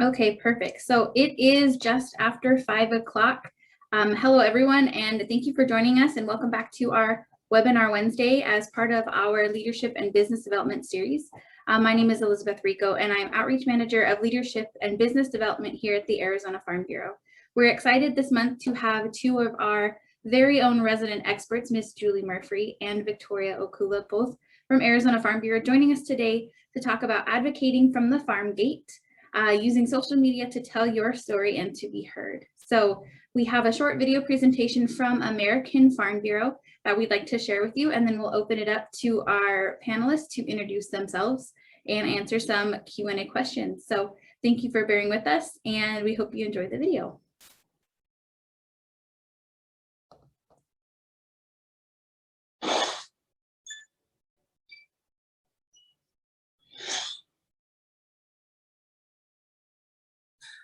Okay, perfect. So it is just after 5 o'clock. Hello, everyone, and thank you for joining us, and welcome back to our Webinar Wednesday as part of our Leadership and Business Development series. My name is Elizabeth Rico, and I'm Outreach Manager of Leadership and Business Development here at the Arizona Farm Bureau. We're excited this month to have two of our very own resident experts, Ms. Julie Murphy and Victoria Okula, both from Arizona Farm Bureau, joining us today to talk about advocating from the farm gate, using social media to tell your story and to be heard. So we have a short video presentation from American Farm Bureau that we'd like to share with you, and then we'll open it up to our panelists to introduce themselves and answer some Q&A questions. So thank you for bearing with us, and we hope you enjoy the video.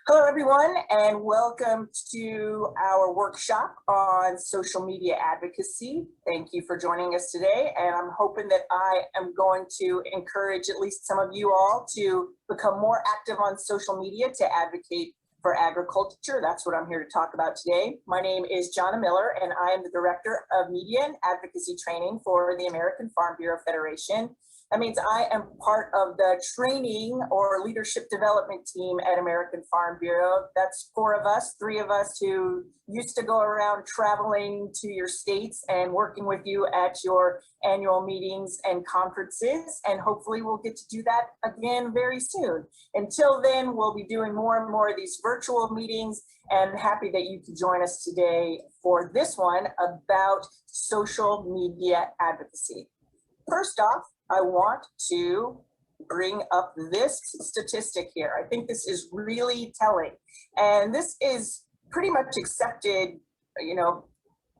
Hello, everyone, and welcome to our workshop on social media advocacy. Thank you for joining us today, and I'm hoping that I am going to encourage at least some of you all to become more active on social media to advocate for agriculture. That's what I'm here to talk about today. My name is Jonna Miller, and I am the Director of Media and Advocacy Training for the American Farm Bureau Federation. That means I am part of the training or leadership development team at American Farm Bureau. That's 4 of us, 3 of us who used to go around traveling to your states and working with you at your annual meetings and conferences. And hopefully we'll get to do that again very soon. Until then, we'll be doing more and more of these virtual meetings, and happy that you could join us today for this one about social media advocacy. First off, I want to bring up this statistic here. I think this is really telling. And this is pretty much accepted,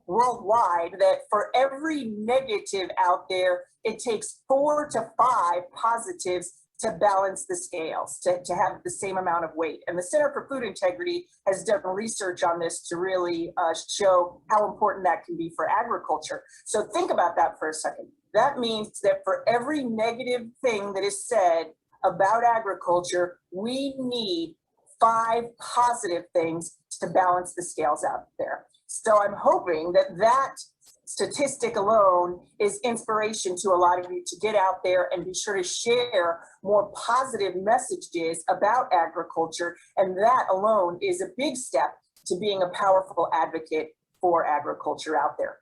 worldwide, that for every negative out there, it takes 4 to 5 positives to balance the scales, to have the same amount of weight. And the Center for Food Integrity has done research on this to really show how important that can be for agriculture. So think about that for a second. That means that for every negative thing that is said about agriculture, we need 5 positive things to balance the scales out there. So I'm hoping that that statistic alone is inspiration to a lot of you to get out there and be sure to share more positive messages about agriculture. And that alone is a big step to being a powerful advocate for agriculture out there.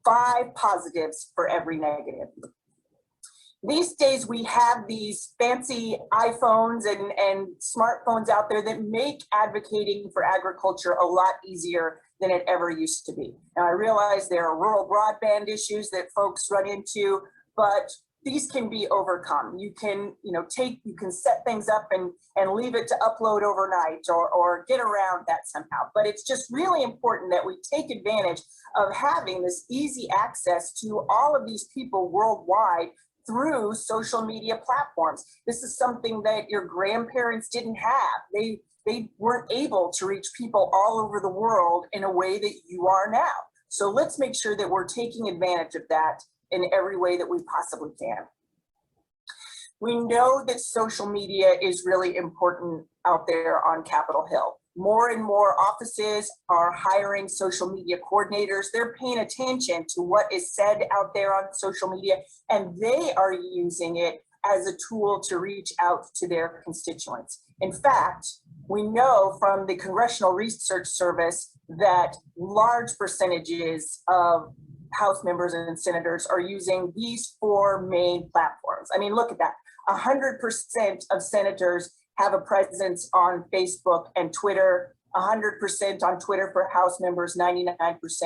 5 positives for every negative. These days we have these fancy iPhones and smartphones out there that make advocating for agriculture a lot easier than it ever used to be. Now I realize there are rural broadband issues that folks run into, but these can be overcome. You can, you can set things up and leave it to upload overnight or get around that somehow. But it's just really important that we take advantage of having this easy access to all of these people worldwide through social media platforms. This is something that your grandparents didn't have. They weren't able to reach people all over the world in a way that you are now. So let's make sure that we're taking advantage of that in every way that we possibly can. We know that social media is really important out there on Capitol Hill. More and more offices are hiring social media coordinators. They're paying attention to what is said out there on social media, and they are using it as a tool to reach out to their constituents. In fact, we know from the Congressional Research Service that large percentages of House members and senators are using these 4 main platforms. I mean, look at that. 100% of senators have a presence on Facebook and Twitter, 100% on Twitter for House members, 99%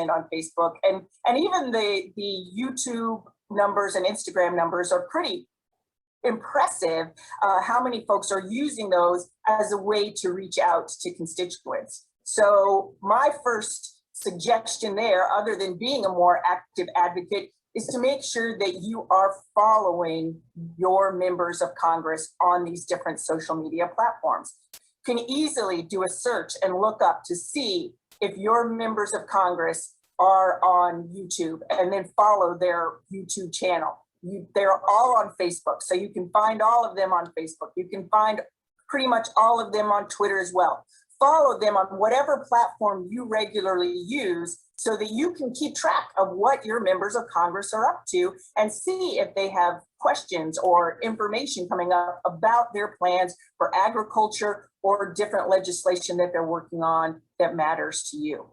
on Facebook. And even the YouTube numbers and Instagram numbers are pretty impressive, how many folks are using those as a way to reach out to constituents. So my first suggestion there, other than being a more active advocate, is to make sure that you are following your members of Congress on these different social media platforms. You can easily do a search and look up to see if your members of Congress are on YouTube, and then follow their YouTube channel. They're all on Facebook, so you can find all of them on Facebook. You can find pretty much all of them on Twitter as well. Follow them on whatever platform you regularly use so that you can keep track of what your members of Congress are up to and see if they have questions or information coming up about their plans for agriculture or different legislation that they're working on that matters to you.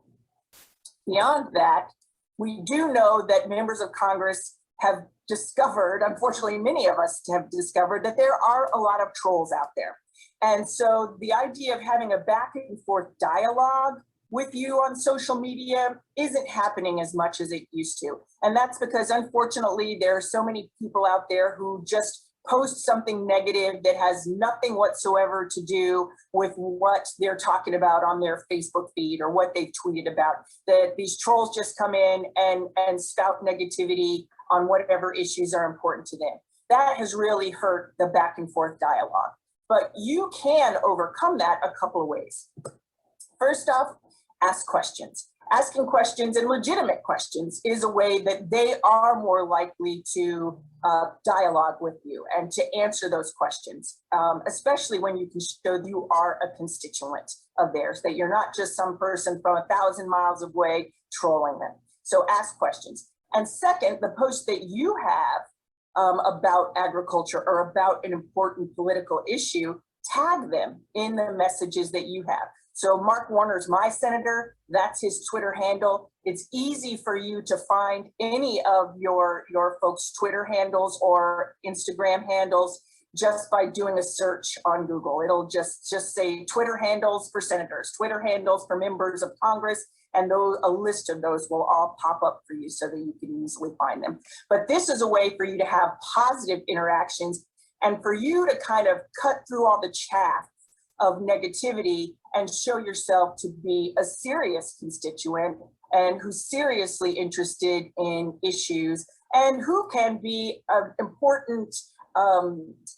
Beyond that, we do know that members of Congress have discovered, unfortunately, many of us have discovered that there are a lot of trolls out there. And so the idea of having a back and forth dialogue with you on social media isn't happening as much as it used to. And that's because, unfortunately, there are so many people out there who just post something negative that has nothing whatsoever to do with what they're talking about on their Facebook feed or what they've tweeted about. That these trolls just come in and spout negativity on whatever issues are important to them. That has really hurt the back and forth dialogue. But you can overcome that a couple of ways. First off, ask questions. Asking questions and legitimate questions is a way that they are more likely to dialogue with you and to answer those questions, especially when you can show you are a constituent of theirs, that you're not just some person from 1,000 miles away trolling them. So ask questions. And second, the post that you have about agriculture or about an important political issue, tag them in the messages that you have. So Mark Warner's My Senator, that's his Twitter handle. It's easy for you to find any of your folks' Twitter handles or Instagram handles just by doing a search on Google. It'll just say Twitter handles for senators, Twitter handles for members of Congress, and a list of those will all pop up for you so that you can easily find them. But this is a way for you to have positive interactions and for you to kind of cut through all the chaff of negativity and show yourself to be a serious constituent and who's seriously interested in issues and who can be an important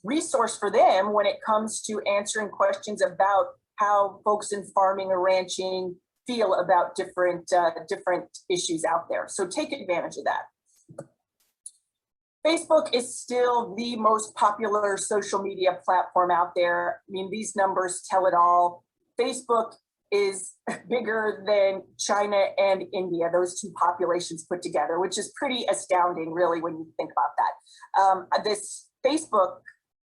resource for them when it comes to answering questions about how folks in farming or ranching feel about different issues out there. So take advantage of that. Facebook is still the most popular social media platform out there. I mean, these numbers tell it all. Facebook is bigger than China and India, those two populations put together, which is pretty astounding, really, when you think about that. This Facebook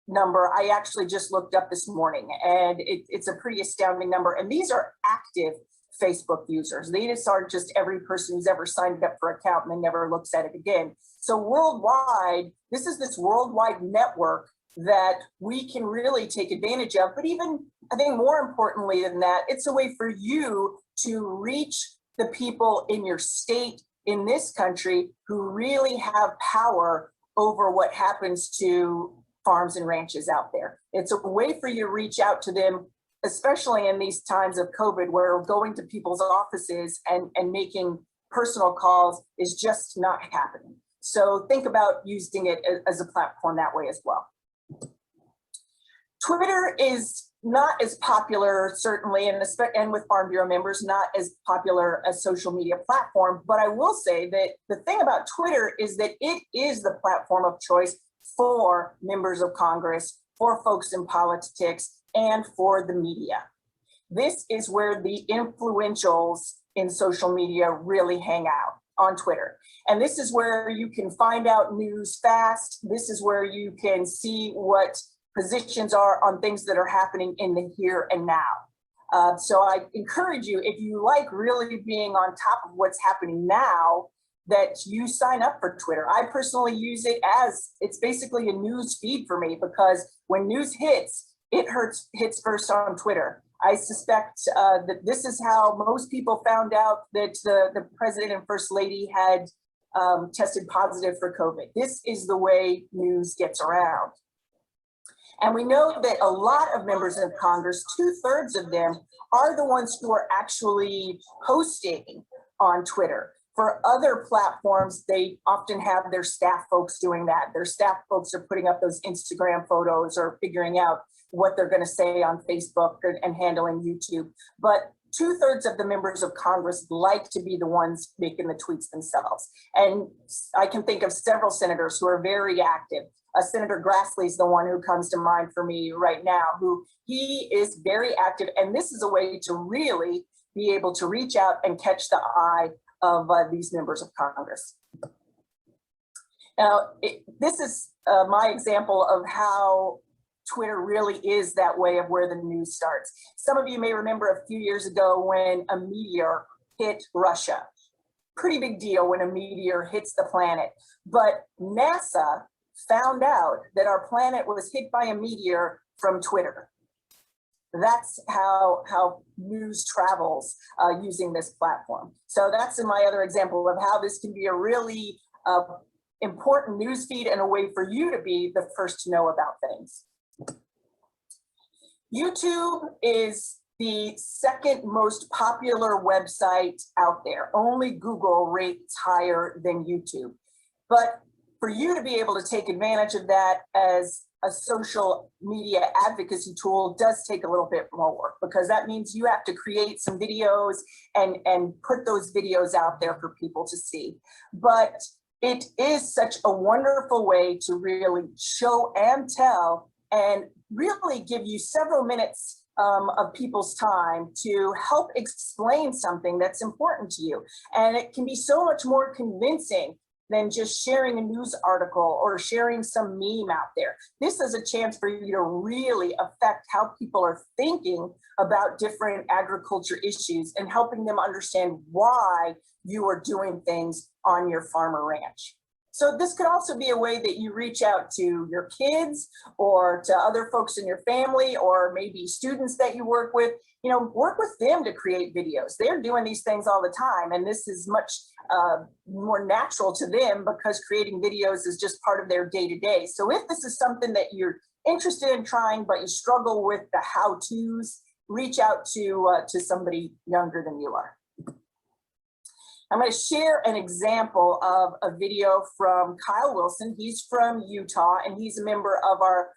number, I actually just looked up this morning, and it's a pretty astounding number. And these are active Facebook users. These aren't just every person who's ever signed up for an account and then never looks at it again. So worldwide, this is this worldwide network that we can really take advantage of. But even, I think more importantly than that, it's a way for you to reach the people in your state, in this country, who really have power over what happens to farms and ranches out there. It's a way for you to reach out to them, especially in these times of COVID, where going to people's offices and making personal calls is just not happening. So think about using it as a platform that way as well. Twitter is not as popular, certainly, and with Farm Bureau members, not as popular a social media platform. But I will say that the thing about Twitter is that it is the platform of choice for members of Congress, for folks in politics, and for the media. This is where the influentials in social media really hang out, on Twitter. And this is where you can find out news fast. This is where you can see what positions are on things that are happening in the here and now. So I encourage you, if you like really being on top of what's happening now, that you sign up for Twitter. I personally use it as, it's basically a news feed for me, because when news hits, it hits first on Twitter. I suspect that this is how most people found out that the president and first lady had tested positive for COVID. This is the way news gets around. And we know that a lot of members of Congress, 2/3 of them, are the ones who are actually posting on Twitter. For other platforms, they often have their staff folks doing that. Their staff folks are putting up those Instagram photos or figuring out what they're going to say on Facebook and handling YouTube. But 2/3 of the members of Congress like to be the ones making the tweets themselves. And I can think of several senators who are very active. Senator Grassley is the one who comes to mind for me right now, who he is very active. And this is a way to really be able to reach out and catch the eye of these members of Congress. Now, this is my example of how Twitter really is that way of where the news starts. Some of you may remember a few years ago when a meteor hit Russia. Pretty big deal when a meteor hits the planet. But NASA found out that our planet was hit by a meteor from Twitter. That's how news travels using this platform. So that's my other example of how this can be a really important news feed and a way for you to be the first to know about things. YouTube is the second most popular website out there. Only Google rates higher than YouTube. But for you to be able to take advantage of that as a social media advocacy tool does take a little bit more work, because that means you have to create some videos and put those videos out there for people to see. But it is such a wonderful way to really show and tell and really give you several minutes of people's time to help explain something that's important to you. And it can be so much more convincing than just sharing a news article or sharing some meme out there. This is a chance for you to really affect how people are thinking about different agriculture issues and helping them understand why you are doing things on your farm or ranch. So this could also be a way that you reach out to your kids or to other folks in your family, or maybe students that you work with. You know, work with them to create videos. They're doing these things all the time, and this is much more natural to them because creating videos is just part of their day-to-day. So if this is something that you're interested in trying, but you struggle with the how-tos, reach out to somebody younger than you are. I'm going to share an example of a video from Kyle Wilson. He's from Utah, and he's a member of our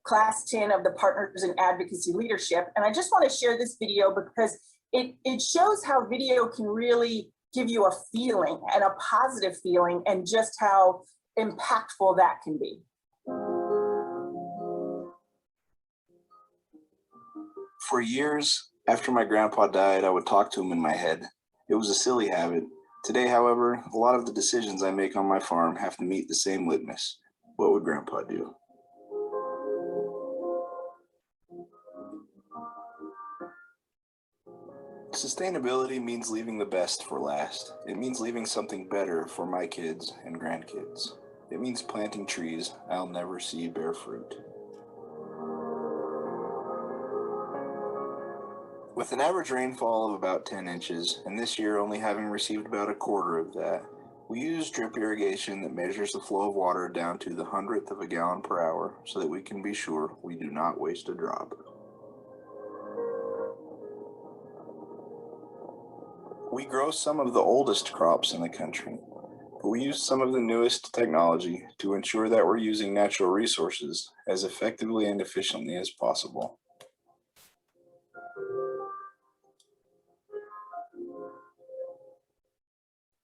Class 10 of the Partners in Advocacy Leadership. And I just want to share this video because it shows how video can really give you a feeling, and a positive feeling, and just how impactful that can be. For years after my grandpa died, I would talk to him in my head. It was a silly habit. Today, however, a lot of the decisions I make on my farm have to meet the same litmus. What would Grandpa do? Sustainability means leaving the best for last. It means leaving something better for my kids and grandkids. It means planting trees I'll never see bear fruit. With an average rainfall of about 10 inches, and this year only having received about 1/4 of that, we use drip irrigation that measures the flow of water down to the 100th of a gallon per hour so that we can be sure we do not waste a drop. We grow some of the oldest crops in the country, but we use some of the newest technology to ensure that we're using natural resources as effectively and efficiently as possible.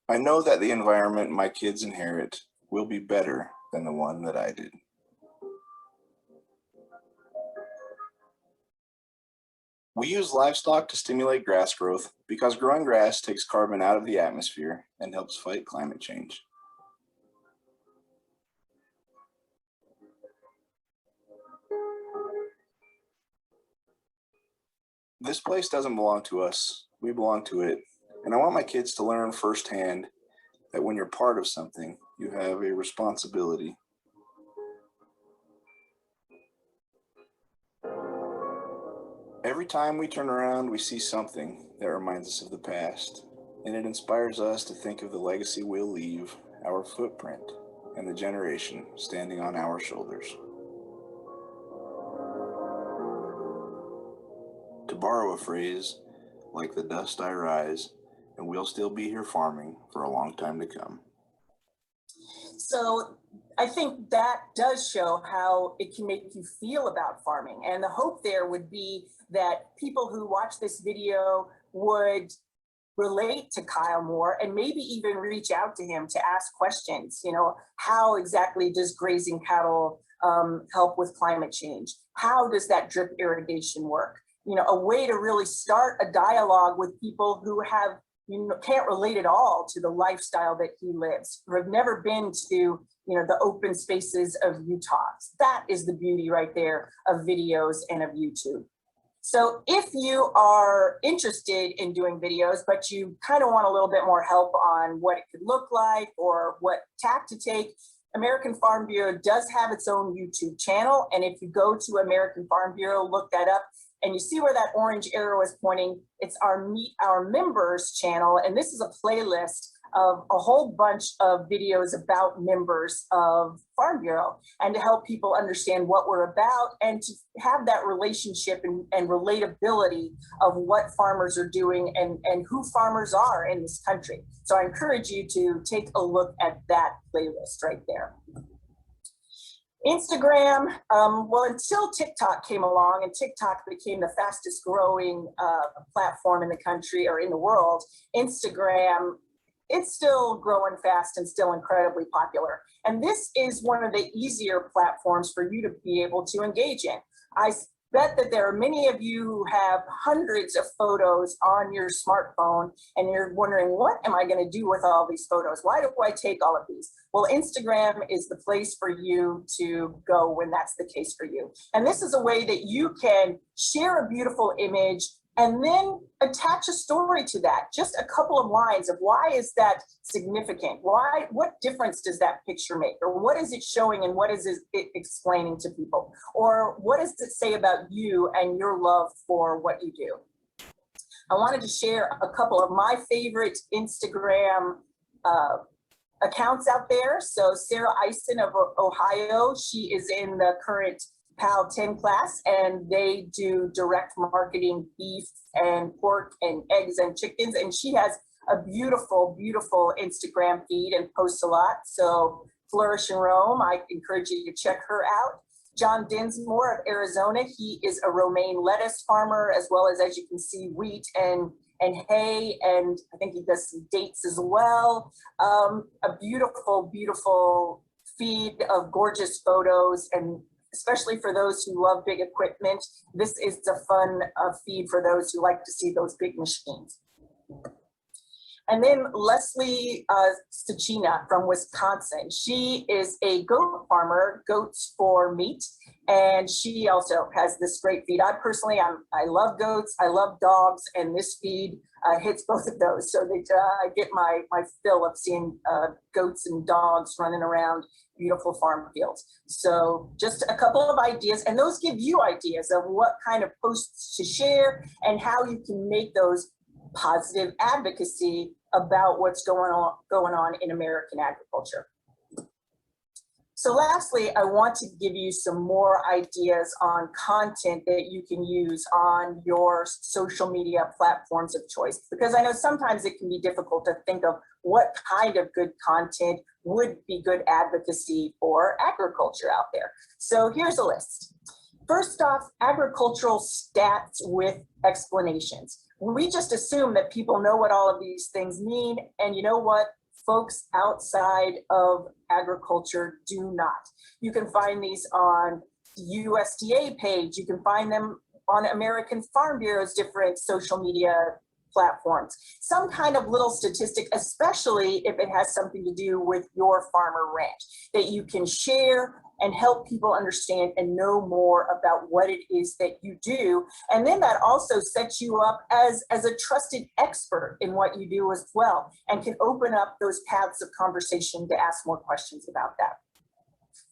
I know that the environment my kids inherit will be better than the one that I did. We use livestock to stimulate grass growth because growing grass takes carbon out of the atmosphere and helps fight climate change. This place doesn't belong to us, we belong to it. And I want my kids to learn firsthand that when you're part of something, you have a responsibility. Every time we turn around, we see something that reminds us of the past, and it inspires us to think of the legacy we'll leave, our footprint, and the generation standing on our shoulders. To borrow a phrase, like the dust I rise, and we'll still be here farming for a long time to come. So I think that does show how it can make you feel about farming. And the hope there would be that people who watch this video would relate to Kyle more and maybe even reach out to him to ask questions. You know, how exactly does grazing cattle help with climate change? How does that drip irrigation work? You know, a way to really start a dialogue with people who have, you know, can't relate at all to the lifestyle that he lives, or have never been to, you know, the open spaces of Utah. That is the beauty right there of videos and of YouTube. So if you are interested in doing videos, but you kind of want a little bit more help on what it could look like or what tack to take, American Farm Bureau does have its own YouTube channel. And if you go to American Farm Bureau, look that up, and you see where that orange arrow is pointing, it's our Meet Our Members channel. And this is a playlist of a whole bunch of videos about members of Farm Bureau, and to help people understand what we're about and to have that relationship and relatability of what farmers are doing and who farmers are in this country. So I encourage you to take a look at that playlist right there. Instagram, well, until TikTok came along, and TikTok became the fastest growing platform in the country or in the world, Instagram, it's still growing fast and still incredibly popular. And this is one of the easier platforms for you to be able to engage in. I bet that there are many of you who have hundreds of photos on your smartphone, and you're wondering, what am I going to do with all these photos? Why do I take all of these? Well, Instagram is the place for you to go when that's the case for you. And this is a way that you can share a beautiful image and then attach a story to that. Just a couple of lines of why is that significant? Why, what difference does that picture make? Or what is it showing and what is it explaining to people? Or what does it say about you and your love for what you do? I wanted to share a couple of my favorite Instagram accounts out there. So Sarah Ison of Ohio, she is in the current PAL 10 class, and they do direct marketing beef and pork and eggs and chickens. And she has a beautiful, beautiful Instagram feed and posts a lot. So Flourish and Roam, I encourage you to check her out. Jon Dinsmore of Arizona, he is a romaine lettuce farmer, as well as you can see, wheat and hay, and I think he does some dates as well. A beautiful, beautiful feed of gorgeous photos, and especially for those who love big equipment, this is a fun feed for those who like to see those big machines. And then Leslie Stachina from Wisconsin. She is a goat farmer, goats for meat, and she also has this great feed. I personally, I love goats, I love dogs, and this feed hits both of those. So I get my fill of seeing goats and dogs running around beautiful farm fields. So just a couple of ideas, and those give you ideas of what kind of posts to share and how you can make those positive advocacy about what's going on in American agriculture. So lastly, I want to give you some more ideas on content that you can use on your social media platforms of choice, because I know sometimes it can be difficult to think of what kind of good content would be good advocacy for agriculture out there. So here's a list. First off, agricultural stats with explanations. We just assume that people know what all of these things mean, and you know what? Folks outside of agriculture do not. You can find these on the USDA page. You can find them on American Farm Bureau's different social media platforms. Some kind of little statistic, especially if it has something to do with your farm or ranch, that you can share and help people understand and know more about what it is that you do. And then that also sets you up as a trusted expert in what you do as well, and can open up those paths of conversation to ask more questions about that.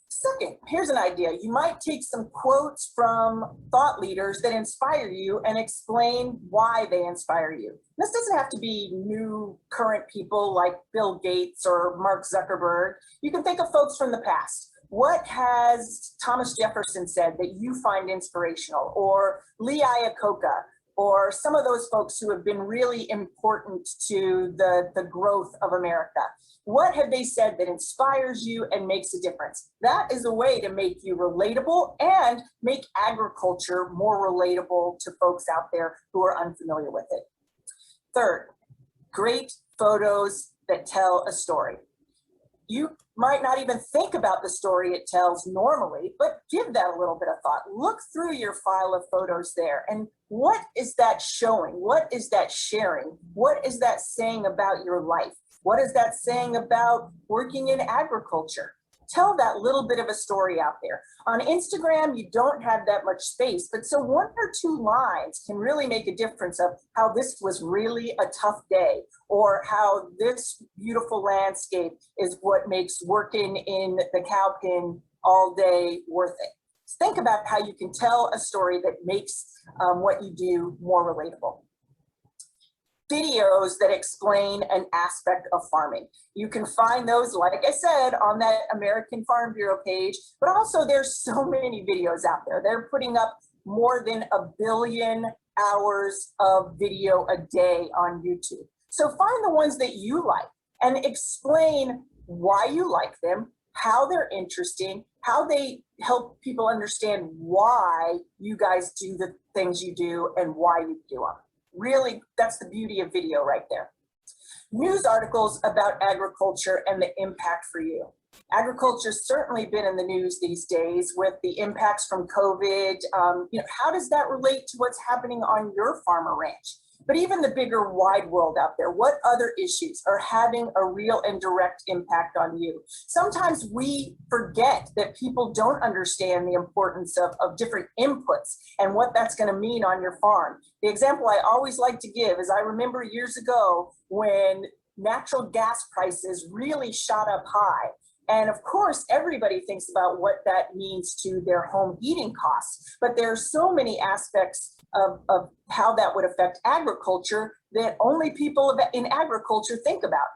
Second, here's an idea. You might take some quotes from thought leaders that inspire you and explain why they inspire you. This doesn't have to be new current people like Bill Gates or Mark Zuckerberg. You can think of folks from the past. What has Thomas Jefferson said that you find inspirational, or Lee Iacocca, or some of those folks who have been really important to the growth of America? What have they said that inspires you and makes a difference? That is a way to make you relatable and make agriculture more relatable to folks out there who are unfamiliar with it. Third, great photos that tell a story. You might not even think about the story it tells normally, but give that a little bit of thought. Look through your file of photos there, and what is that showing? What is that sharing? What is that saying about your life? What is that saying about working in agriculture? Tell that little bit of a story out there. On Instagram, you don't have that much space, but so 1 or 2 lines can really make a difference of how this was really a tough day, or how this beautiful landscape is what makes working in the cow pen all day worth it. Think about how you can tell a story that makes what you do more relatable. Videos that explain an aspect of farming. You can find those, like I said, on that American Farm Bureau page, but also there's so many videos out there. They're putting up more than 1 billion hours of video a day on YouTube. So find the ones that you like and explain why you like them, how they're interesting, how they help people understand why you guys do the things you do and why you do them. Really, that's the beauty of video right there. News articles about agriculture and the impact for you. Agriculture's certainly been in the news these days with the impacts from COVID. How does that relate to what's happening on your farm or ranch? But even the bigger wide world out there, what other issues are having a real and direct impact on you? Sometimes we forget that people don't understand the importance of different inputs and what that's going to mean on your farm. The example I always like to give is I remember years ago when natural gas prices really shot up high. And of course, everybody thinks about what that means to their home heating costs. But there are so many aspects of how that would affect agriculture that only people in agriculture think about.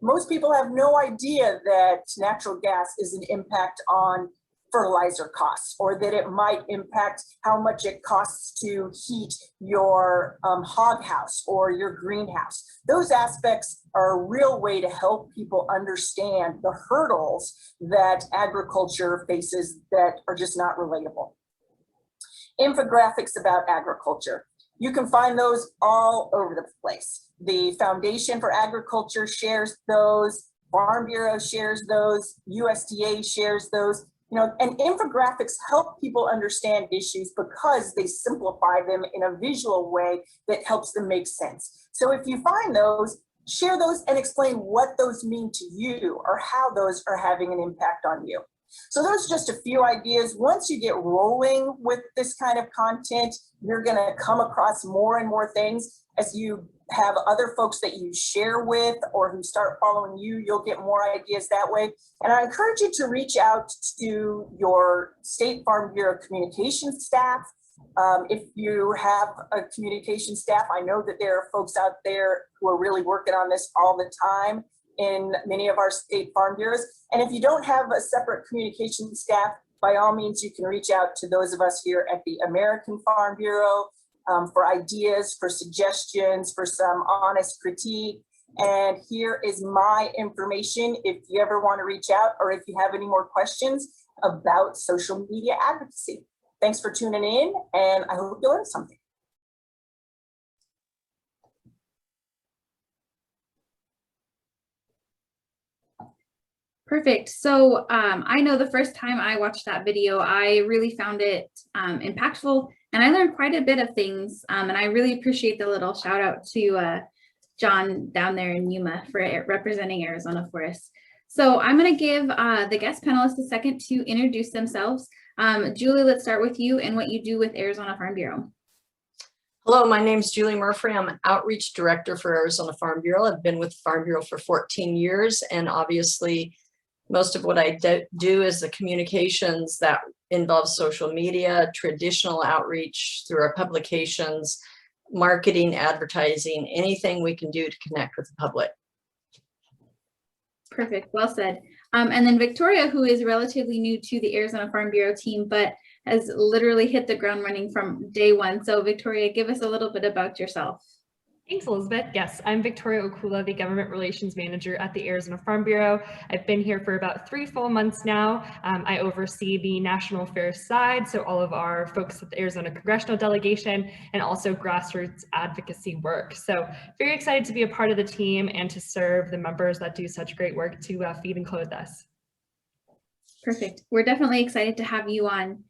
Most people have no idea that natural gas is an impact on fertilizer costs, or that it might impact how much it costs to heat your hog house or your greenhouse. Those aspects are a real way to help people understand the hurdles that agriculture faces that are just not relatable. Infographics about agriculture. You can find those all over the place. The Foundation for Agriculture shares those, Farm Bureau shares those, USDA shares those. And infographics help people understand issues because they simplify them in a visual way that helps them make sense. So if you find those, share those and explain what those mean to you or how those are having an impact on you. So those are just a few ideas. Once you get rolling with this kind of content, you're going to come across more and more things. As you have other folks that you share with or who start following you, you'll get more ideas that way. And I encourage you to reach out to your State Farm Bureau communication staff. If you have a communication staff, I know that there are folks out there who are really working on this all the time in many of our state farm bureaus. And if you don't have a separate communication staff, by all means, you can reach out to those of us here at the American Farm Bureau for ideas, for suggestions, for some honest critique. And here is my information if you ever want to reach out or if you have any more questions about social media advocacy. Thanks for tuning in, and I hope you learned something. Perfect. So I know the first time I watched that video, I really found it impactful, and I learned quite a bit of things. And I really appreciate the little shout out to Jon down there in Yuma for representing Arizona for us. So I'm going to give the guest panelists a second to introduce themselves. Julie, let's start with you and what you do with Arizona Farm Bureau. Hello, my name is Julie Murphy. I'm an outreach director for Arizona Farm Bureau. I've been with the Farm Bureau for 14 years, and obviously most of what I do is the communications that involves social media, traditional outreach through our publications, marketing, advertising, anything we can do to connect with the public. Perfect, well said. And then Victoria, who is relatively new to the Arizona Farm Bureau team, but has literally hit the ground running from day one. So Victoria, give us a little bit about yourself. Thanks, Elizabeth. Yes, I'm Victoria Okula, the Government Relations Manager at the Arizona Farm Bureau. I've been here for about 3 full months now. I oversee the national affairs side, so all of our folks at the Arizona Congressional Delegation and also grassroots advocacy work. So very excited to be a part of the team and to serve the members that do such great work to feed and clothe us. Perfect. We're definitely excited to have you on.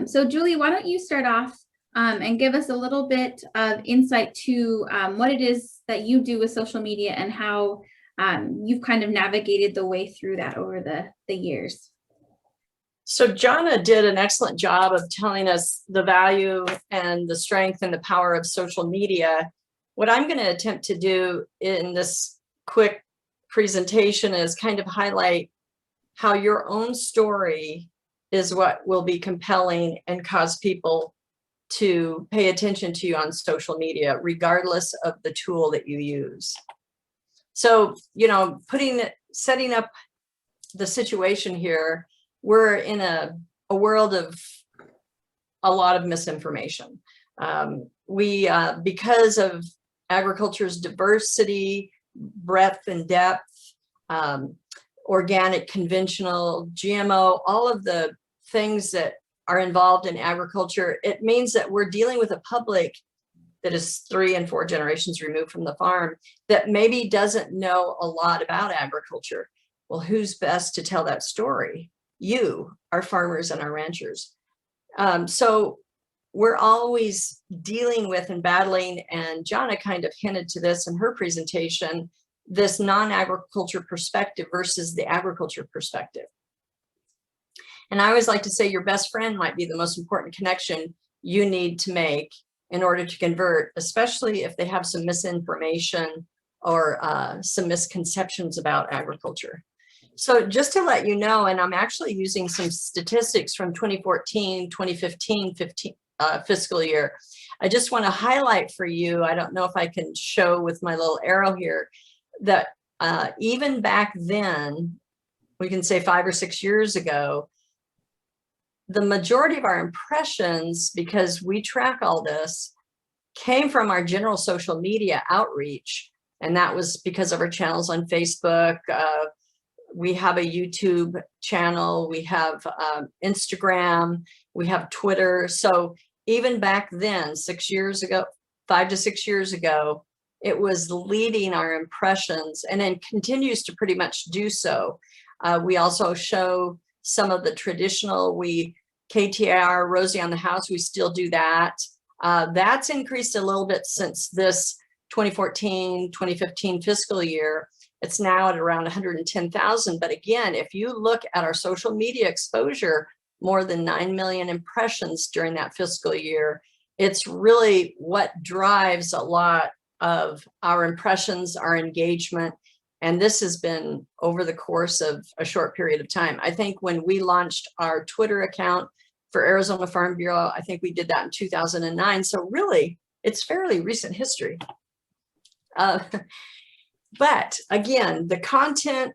So Julie, why don't you start off and give us a little bit of insight to what it is that you do with social media and how you've kind of navigated the way through that over the years. So Jonna did an excellent job of telling us the value and the strength and the power of social media. What I'm going to attempt to do in this quick presentation is kind of highlight how your own story is what will be compelling and cause people to pay attention to you on social media, regardless of the tool that you use. So, you know, setting up the situation here, we're in a world of a lot of misinformation. Because of agriculture's diversity, breadth and depth, organic, conventional, GMO, all of the things that are involved in agriculture, it means that we're dealing with a public that is 3 and 4 generations removed from the farm that maybe doesn't know a lot about agriculture. Well, who's best to tell that story? You, our farmers and our ranchers. So we're always dealing with and battling, and Jonna kind of hinted to this in her presentation, this non-agriculture perspective versus the agriculture perspective. And I always like to say your best friend might be the most important connection you need to make in order to convert, especially if they have some misinformation or some misconceptions about agriculture. So just to let you know, and I'm actually using some statistics from 2014, 2015 fiscal year. I just want to highlight for you, I don't know if I can show with my little arrow here, that even back then, we can say 5 or 6 years ago, the majority of our impressions, because we track all this, came from our general social media outreach. And that was because of our channels on Facebook. We have a YouTube channel, we have Instagram, we have Twitter. So even back then, 6 years ago, 5 to 6 years ago, it was leading our impressions and then continues to pretty much do so. We also show some of the traditional, KTR, Rosie on the House, we still do that. That's increased a little bit since this 2014, 2015 fiscal year. It's now at around 110,000. But again, if you look at our social media exposure, more than 9 million impressions during that fiscal year, it's really what drives a lot of our impressions, our engagement. And this has been over the course of a short period of time. I think when we launched our Twitter account for Arizona Farm Bureau, I think we did that in 2009. So really, it's fairly recent history. But again, the content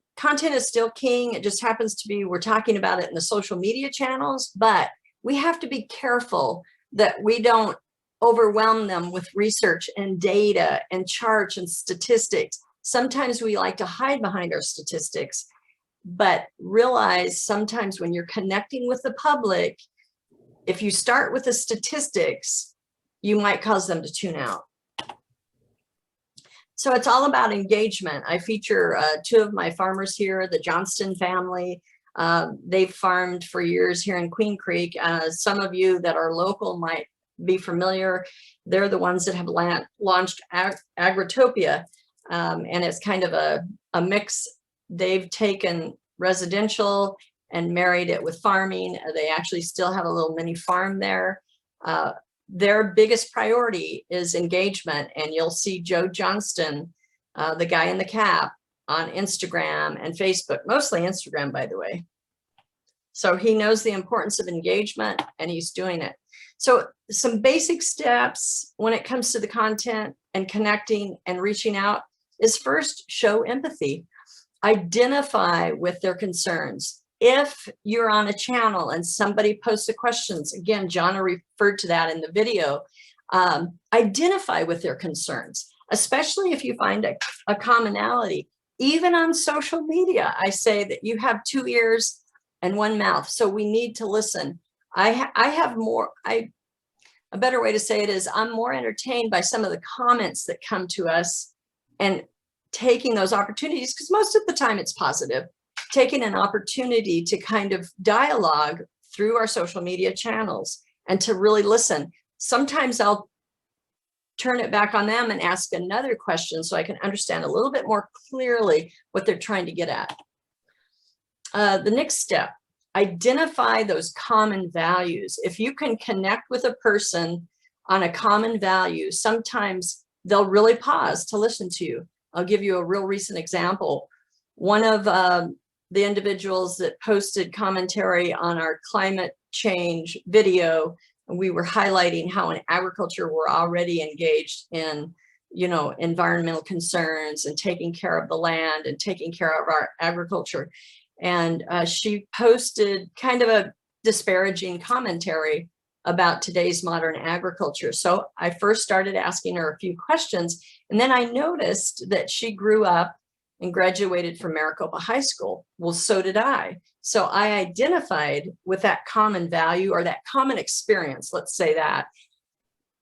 is still king. It just happens to be, we're talking about it in the social media channels, but we have to be careful that we don't overwhelm them with research and data and charts and statistics. Sometimes we like to hide behind our statistics, but realize sometimes when you're connecting with the public, if you start with the statistics, you might cause them to tune out. So it's all about engagement. I feature 2 of my farmers here, the Johnston family. They've farmed for years here in Queen Creek. Some of you that are local might be familiar. They're the ones that have launched Agritopia, and it's kind of a mix. They've taken residential and married it with farming. They actually still have a little mini farm there. Their biggest priority is engagement, and you'll see Joe Johnston, the guy in the cap, on Instagram and Facebook, mostly Instagram, by the way. So he knows the importance of engagement and he's doing it. So some basic steps when it comes to the content and connecting and reaching out is first, show empathy. Identify with their concerns. If you're on a channel and somebody posts questions, again, Jonna referred to that in the video, identify with their concerns. especially if you find a commonality. Even on social media, I say that you have 2 ears and 1 mouth, so we need to listen. A better way to say it is I'm more entertained by some of the comments that come to us and taking those opportunities, because most of the time it's positive, taking an opportunity to kind of dialogue through our social media channels and to really listen. Sometimes I'll turn it back on them and ask another question so I can understand a little bit more clearly what they're trying to get at. The next step, identify those common values. If you can connect with a person on a common value, sometimes they'll really pause to listen to you. I'll give you a real recent example. One of the individuals that posted commentary on our climate change video, we were highlighting how in agriculture we're already engaged in, you know, environmental concerns and taking care of the land and taking care of our agriculture. And she posted kind of a disparaging commentary about today's modern agriculture. So I first started asking her a few questions, and then I noticed that she grew up and graduated from Maricopa High School. Well, so did I. So I identified with that common value or that common experience, let's say that.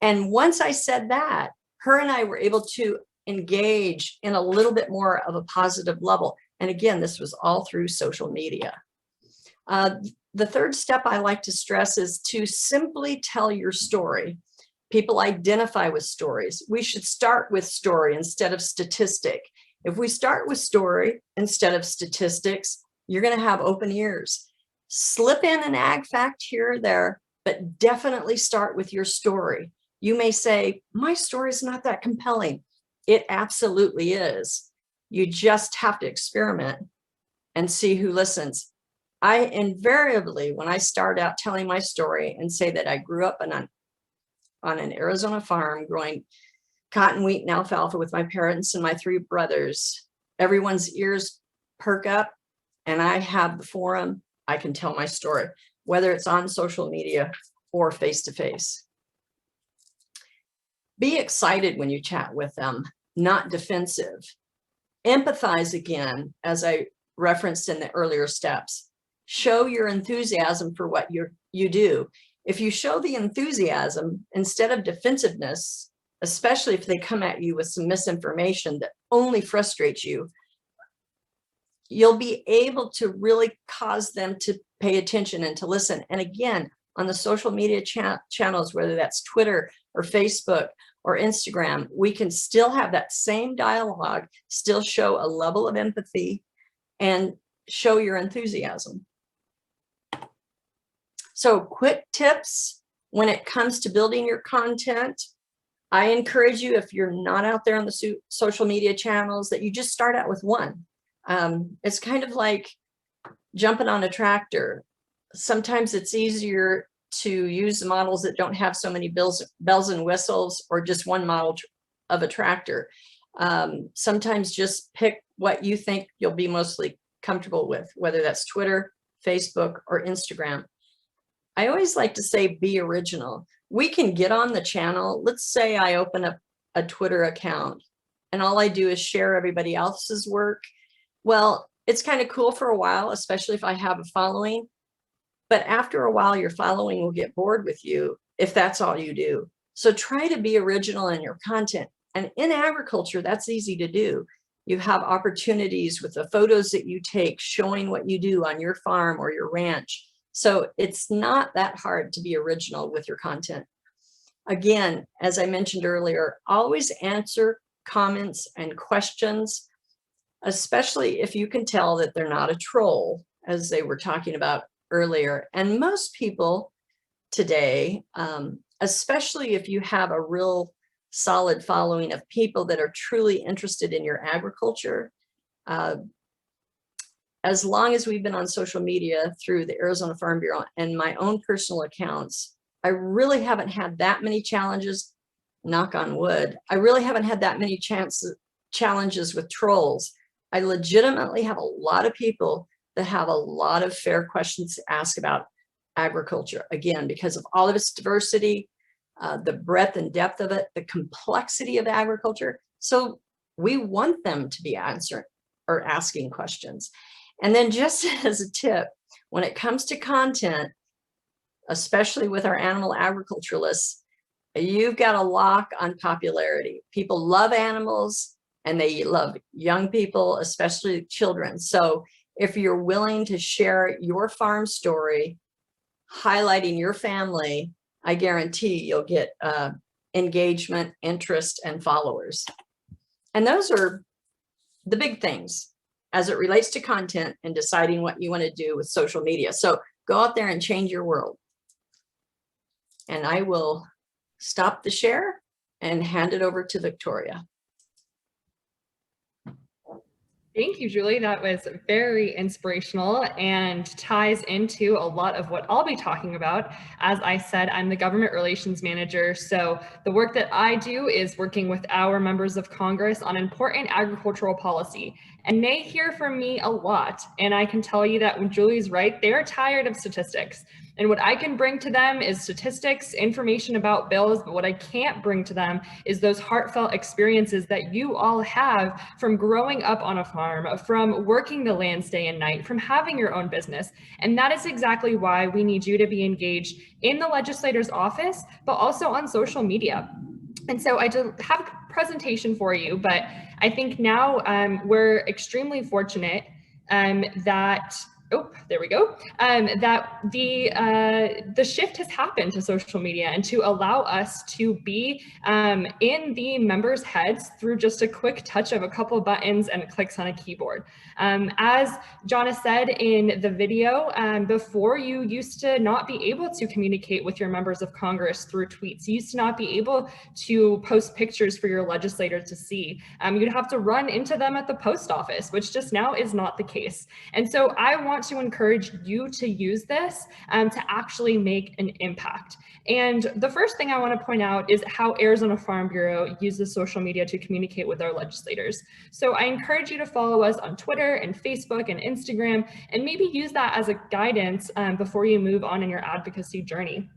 And once I said that, her and I were able to engage in a little bit more of a positive level. And again, this was all through social media. The third step I like to stress is to simply tell your story. People identify with stories. We should start with story instead of statistic. If we start with story instead of statistics, you're going to have open ears. Slip in an ag fact here or there, but definitely start with your story. You may say, my story is not that compelling. It absolutely is. You just have to experiment and see who listens. I invariably, when I start out telling my story and say that I grew up on an Arizona farm growing cotton, wheat, and alfalfa with my parents and my 3 brothers, everyone's ears perk up and I have the forum. I can tell my story, whether it's on social media or face-to-face. Be excited when you chat with them, not defensive. Empathize again, as I referenced in the earlier steps. Show your enthusiasm for what you do. If you show the enthusiasm instead of defensiveness, especially if they come at you with some misinformation that only frustrates you, you'll be able to really cause them to pay attention and to listen. And again, on the social media channels, whether that's Twitter or Facebook or Instagram, we can still have that same dialogue, still show a level of empathy and show your enthusiasm. So quick tips when it comes to building your content. I encourage you, if you're not out there on the social media channels, that you just start out with one. It's kind of like jumping on a tractor. Sometimes it's easier to use the models that don't have so many bells and whistles, or just one model of a tractor. Sometimes just pick what you think you'll be mostly comfortable with, whether that's Twitter, Facebook, or Instagram. I always like to say, be original. We can get on the channel. Let's say I open up a Twitter account and all I do is share everybody else's work. Well, it's kind of cool for a while, especially if I have a following. But after a while, your following will get bored with you if that's all you do. So try to be original in your content. And in agriculture, that's easy to do. You have opportunities with the photos that you take showing what you do on your farm or your ranch. So it's not that hard to be original with your content. Again, as I mentioned earlier, always answer comments and questions, especially if you can tell that they're not a troll, as they were talking about earlier. And most people today, especially if you have a real solid following of people that are truly interested in your agriculture, as long as we've been on social media through the Arizona Farm Bureau and my own personal accounts, I really haven't had that many challenges, knock on wood. I really haven't had that many challenges with trolls. I legitimately have a lot of people that have a lot of fair questions to ask about agriculture. Again, because of all of its diversity, the breadth and depth of it, the complexity of agriculture. So we want them to be answering or asking questions. And then just as a tip, when it comes to content, especially with our animal agriculturalists, you've got a lock on popularity. People love animals and they love young people, especially children. So if you're willing to share your farm story, highlighting your family, I guarantee you'll get engagement, interest, and followers. And those are the big things as it relates to content and deciding what you want to do with social media. So go out there and change your world. And I will stop the share and hand it over to Victoria. Thank you, Julie. That was very inspirational and ties into a lot of what I'll be talking about. As I said, I'm the government relations manager. So the work that I do is working with our members of Congress on important agricultural policy. And they hear from me a lot. And I can tell you that when Julie's right, they're tired of statistics. And what I can bring to them is statistics, information about bills, but what I can't bring to them is those heartfelt experiences that you all have from growing up on a farm, from working the lands day and night, from having your own business. And that is exactly why we need you to be engaged in the legislator's office, but also on social media. And so I do have a presentation for you, but I think now we're extremely fortunate that there we go. That the shift has happened to social media and to allow us to be in the members' heads through just a quick touch of a couple of buttons and clicks on a keyboard. As Jon said in the video, before you used to not be able to communicate with your members of Congress through tweets. You used to not be able to post pictures for your legislator to see. You'd have to run into them at the post office, which just now is not the case. And so I want to encourage you to use this to actually make an impact. And the first thing I want to point out is how Arizona Farm Bureau uses social media to communicate with our legislators. So I encourage you to follow us on Twitter and Facebook and Instagram, and maybe use that as a guidance before you move on in your advocacy journey.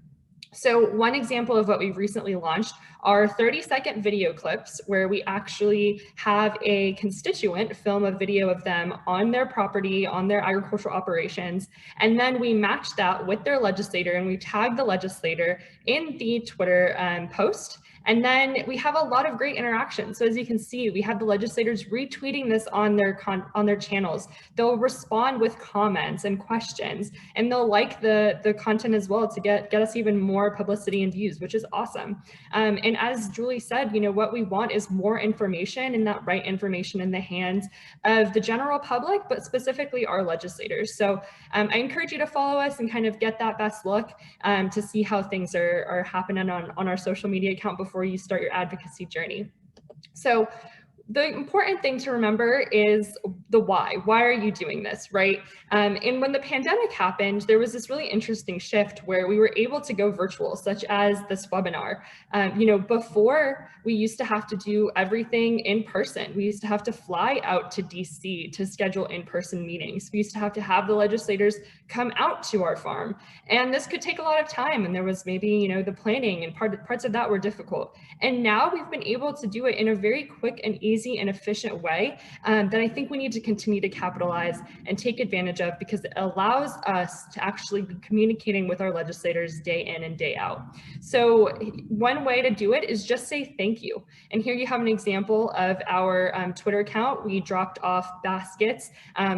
So one example of what we've recently launched are 30-second video clips where we actually have a constituent film a video of them on their property, on their agricultural operations, and then we match that with their legislator and we tag the legislator in the Twitter post. And then we have a lot of great interaction. So as you can see, we have the legislators retweeting this on their channels. They'll respond with comments and questions, and they'll like the content as well to get us even more publicity and views, which is awesome. And as Julie said, you know, what we want is more information, and that right information in the hands of the general public, but specifically our legislators. So I encourage you to follow us and kind of get that best look to see how things are happening on our social media account before you start your advocacy journey. So the important thing to remember is the why. Why are you doing this, right? And when the pandemic happened, there was this really interesting shift where we were able to go virtual, such as this webinar. You know, before we used to have to do everything in person. We used to have to fly out to DC to schedule in-person meetings. We used to have the legislators come out to our farm, and this could take a lot of time. And there was maybe, you know, the planning and parts of that were difficult. And now we've been able to do it in a very quick and easy and efficient way that I think we need to continue to capitalize and take advantage of, because it allows us to actually be communicating with our legislators day in and day out. So one way to do it is just say thank you. And here you have an example of our Twitter account. We dropped off baskets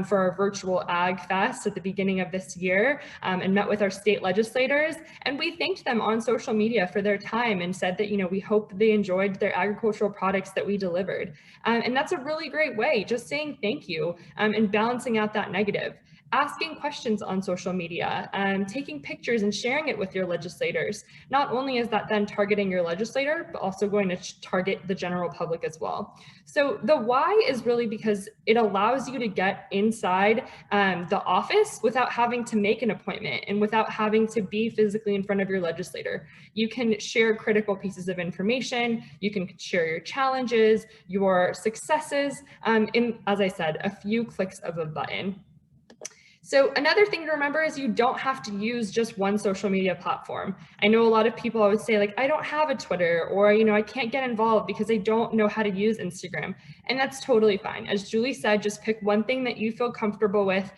for our virtual Ag Fest at the beginning of this year and met with our state legislators. And we thanked them on social media for their time and said that, you know, we hope that they enjoyed their agricultural products that we delivered. And that's a really great way, just saying thank you and balancing out that negative. Asking questions on social media, taking pictures and sharing it with your legislators. Not only is that then targeting your legislator, but also going to target the general public as well. So the why is really because it allows you to get inside the office without having to make an appointment and without having to be physically in front of your legislator. You can share critical pieces of information. You can share your challenges, your successes in, as I said, a few clicks of a button. So another thing to remember is you don't have to use just one social media platform. I know a lot of people always say like, I don't have a Twitter, or, I can't get involved because I don't know how to use Instagram. And that's totally fine. As Julie said, just pick one thing that you feel comfortable with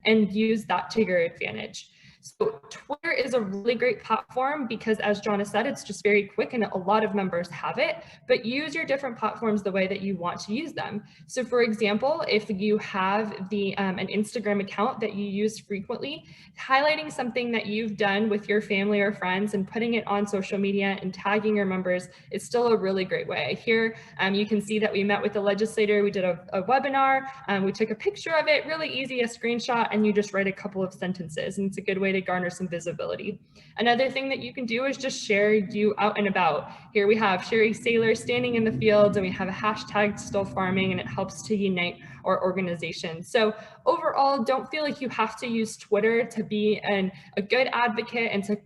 and use that to your advantage. So Twitter is a really great platform because, as Jon has said, it's just very quick and a lot of members have it, but use your different platforms the way that you want to use them. So for example, if you have an Instagram account that you use frequently, highlighting something that you've done with your family or friends and putting it on social media and tagging your members is still a really great way. Here, you can see that we met with the legislator, we did a webinar, we took a picture of it, really easy, a screenshot, and you just write a couple of sentences, and it's a good way to garner some visibility. Another thing that you can do is just share you out and about. Here we have Sherry Saylor standing in the fields, and we have a hashtag still farming, and it helps to unite our organization. So overall, don't feel like you have to use Twitter to be a good advocate and to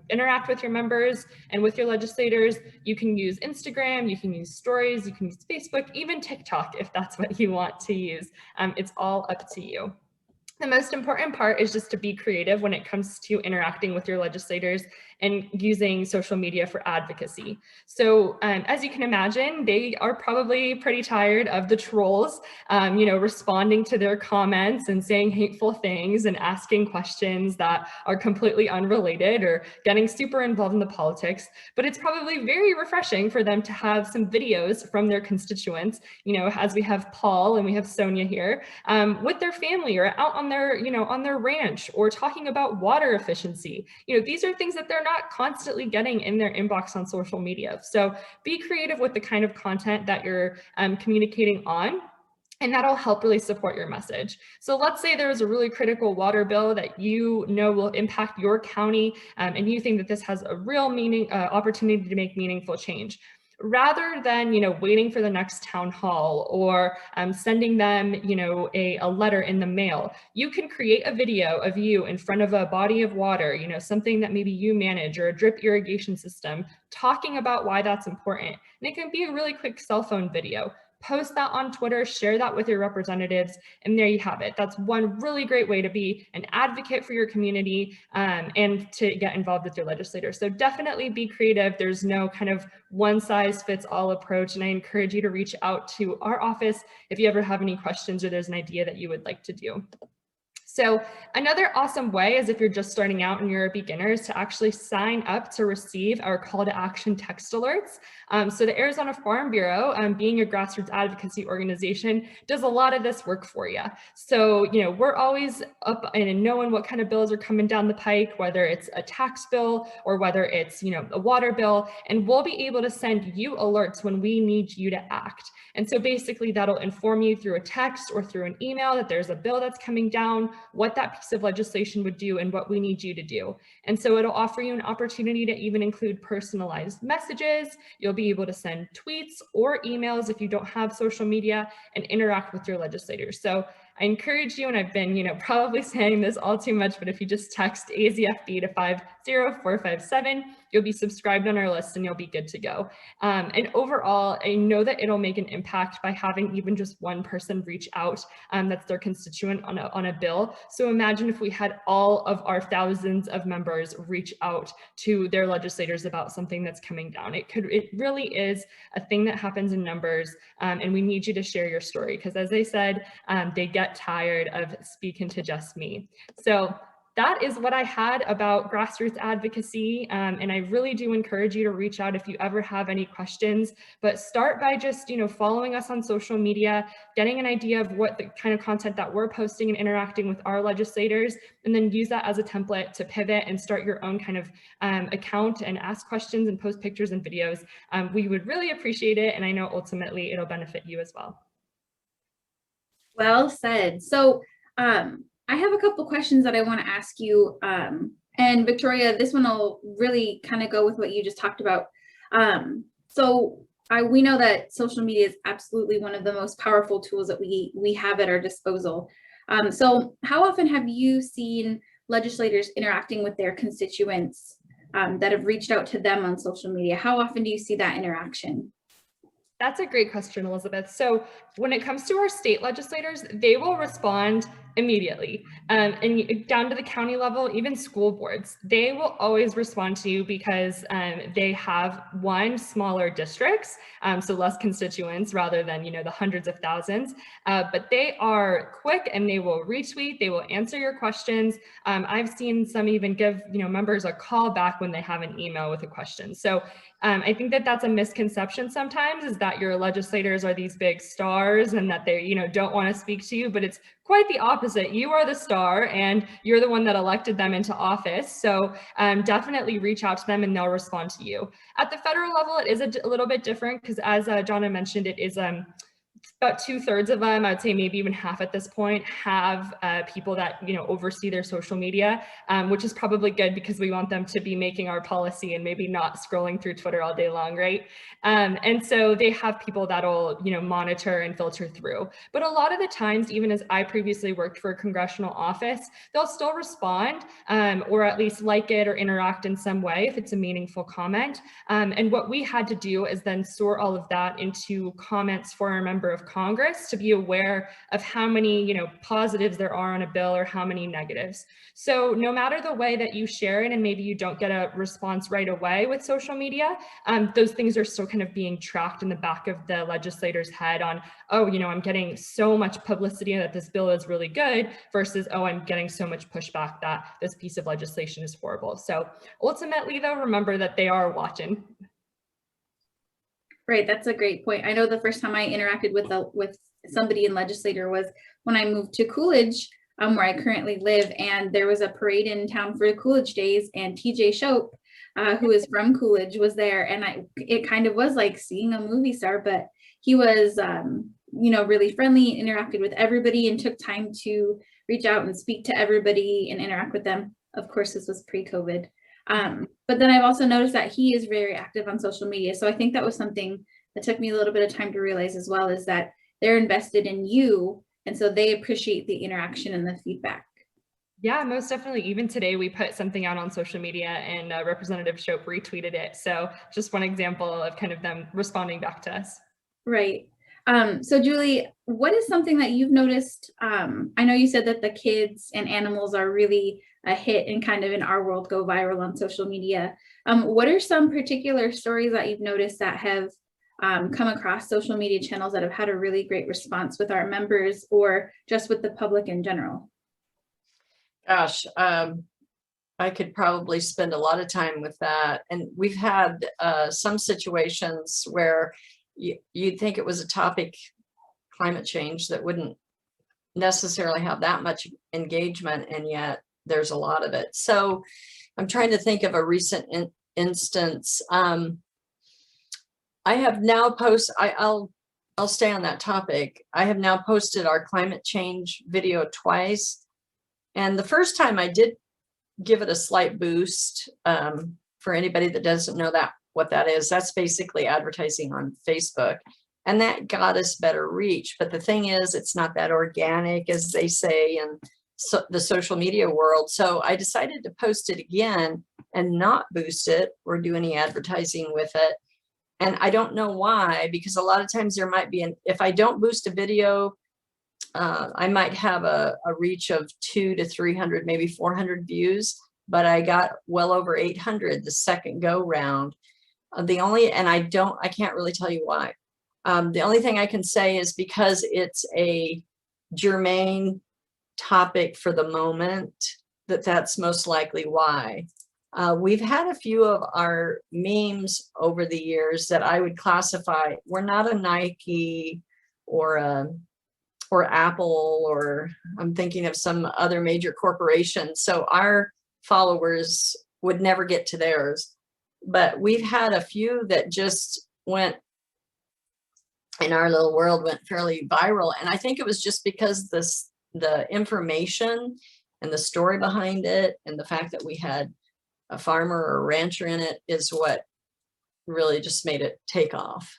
interact with your members and with your legislators. You can use Instagram, you can use stories, you can use Facebook, even TikTok if that's what you want to use. It's all up to you. The most important part is just to be creative when it comes to interacting with your legislators and using social media for advocacy. So as you can imagine, they are probably pretty tired of the trolls, responding to their comments and saying hateful things and asking questions that are completely unrelated or getting super involved in the politics. But it's probably very refreshing for them to have some videos from their constituents, as we have Paul and we have Sonia here, with their family or out on their ranch, or talking about water efficiency. These are things that they're not constantly getting in their inbox on social media. So be creative with the kind of content that you're communicating on, and that'll help really support your message. So let's say there's a really critical water bill that will impact your county, and you think that this has a real opportunity to make meaningful change. Rather than waiting for the next town hall or sending them a letter in the mail, you can create a video of you in front of a body of water, something that maybe you manage, or a drip irrigation system, talking about why that's important. And it can be a really quick cell phone video. Post that on Twitter, share that with your representatives, and there you have it. That's one really great way to be an advocate for your community and to get involved with your legislators. So definitely be creative. There's no kind of one size fits all approach, and I encourage you to reach out to our office if you ever have any questions or there's an idea that you would like to do. So another awesome way is, if you're just starting out and you're a beginner, is to actually sign up to receive our call to action text alerts. So the Arizona Farm Bureau, being a grassroots advocacy organization, does a lot of this work for you. So, we're always up and knowing what kind of bills are coming down the pike, whether it's a tax bill or whether it's, a water bill, and we'll be able to send you alerts when we need you to act. And so basically that'll inform you through a text or through an email that there's a bill that's coming down, what that piece of legislation would do, and what we need you to do. And so it'll offer you an opportunity to even include personalized messages. You'll be able to send tweets or emails if you don't have social media, and interact with your legislators. So I encourage you, and I've been, probably saying this all too much, but if you just text AZFB to 50457, you'll be subscribed on our list and you'll be good to go. And overall, I know that it'll make an impact by having even just one person reach out that's their constituent on a bill. So imagine if we had all of our thousands of members reach out to their legislators about something that's coming down. It really is a thing that happens in numbers, and we need you to share your story, because as I said, they get tired of speaking to just me. So that is what I had about grassroots advocacy, and I really do encourage you to reach out if you ever have any questions. But start by just following us on social media, getting an idea of what the kind of content that we're posting and interacting with our legislators, and then use that as a template to pivot and start your own kind of account and ask questions and post pictures and videos. We would really appreciate it, and I know ultimately it'll benefit you as well. Well said. So I have a couple questions that I want to ask you. And Victoria, this one will really kind of go with what you just talked about. We know that social media is absolutely one of the most powerful tools that we have at our disposal. So how often have you seen legislators interacting with their constituents that have reached out to them on social media? How often do you see that interaction? That's a great question, Elizabeth. So when it comes to our state legislators, they will respond immediately. And down to the county level, even school boards, they will always respond to you because they have smaller districts, so less constituents rather than, the hundreds of thousands, but they are quick and they will retweet, they will answer your questions. I've seen some even give, members a call back when they have an email with a question. So I think that that's a misconception sometimes, is that your legislators are these big stars and that they, don't want to speak to you, but it's quite the opposite. You are the star and you're the one that elected them into office. So definitely reach out to them and they'll respond to you. At the federal level, it is a little bit different because, as Jon had mentioned, it is about 2/3 of them, I'd say maybe even half at this point, have people that, oversee their social media, which is probably good because we want them to be making our policy and maybe not scrolling through Twitter all day long, right? And so they have people that'll, monitor and filter through. But a lot of the times, even as I previously worked for a congressional office, they'll still respond or at least like it or interact in some way if it's a meaningful comment. And what we had to do is then sort all of that into comments for our member of Congress to be aware of how many, positives there are on a bill or how many negatives. So no matter the way that you share it, and maybe you don't get a response right away with social media, those things are still kind of being tracked in the back of the legislator's head on, oh, I'm getting so much publicity that this bill is really good versus, oh, I'm getting so much pushback that this piece of legislation is horrible. So ultimately, though, remember that they are watching. Right, that's a great point. I know the first time I interacted with somebody in legislature was when I moved to Coolidge, where I currently live, and there was a parade in town for the Coolidge Days, and TJ Shope, who is from Coolidge, was there, and it kind of was like seeing a movie star, but he was, really friendly, interacted with everybody, and took time to reach out and speak to everybody and interact with them. Of course, this was pre-COVID. But then I've also noticed that he is very active on social media. So I think that was something that took me a little bit of time to realize as well, is that they're invested in you. And so they appreciate the interaction and the feedback. Yeah, most definitely. Even today, we put something out on social media and Representative Shope retweeted it. So just one example of kind of them responding back to us. Right. So Julie, what is something that you've noticed? I know you said that the kids and animals are really a hit and kind of in our world go viral on social media. What are some particular stories that you've noticed that have come across social media channels that have had a really great response with our members or just with the public in general? Gosh, I could probably spend a lot of time with that. And we've had some situations where you'd think it was a topic, climate change, that wouldn't necessarily have that much engagement, and yet there's a lot of it. So I'm trying to think of a recent instance. I have now posted, I'll stay on that topic. I have now posted our climate change video twice. And the first time I did give it a slight boost. For anybody that doesn't know what that is, that's basically advertising on Facebook. And that got us better reach. But the thing is, it's not that organic, as they say in the social media world. So I decided to post it again and not boost it or do any advertising with it. And I don't know why, because a lot of times there might be if I don't boost a video, I might have a reach of 200 to 300, maybe 400 views, but I got well over 800 the second go round. And I can't really tell you why. The only thing I can say is because it's a germane topic for the moment, that's most likely why. We've had a few of our memes over the years that I would classify. We're not a Nike or Apple, or I'm thinking of some other major corporation. So our followers would never get to theirs. But we've had a few that just went, in our little world, went fairly viral. And I think it was just because the information and the story behind it and the fact that we had a farmer or a rancher in it is what really just made it take off.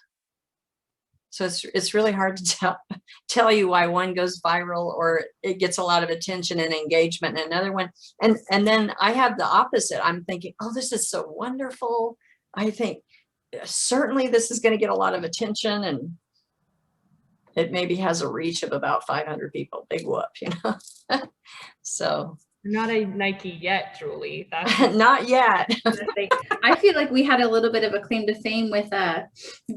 So it's really hard to tell you why one goes viral or it gets a lot of attention and engagement, and another one. And then I have the opposite. I'm thinking, oh, this is so wonderful. I think certainly this is going to get a lot of attention. it maybe has a reach of about 500 people. Big whoop, you know. So Not a Nike yet, Julie. That's not yet. I feel like we had a little bit of a claim to fame with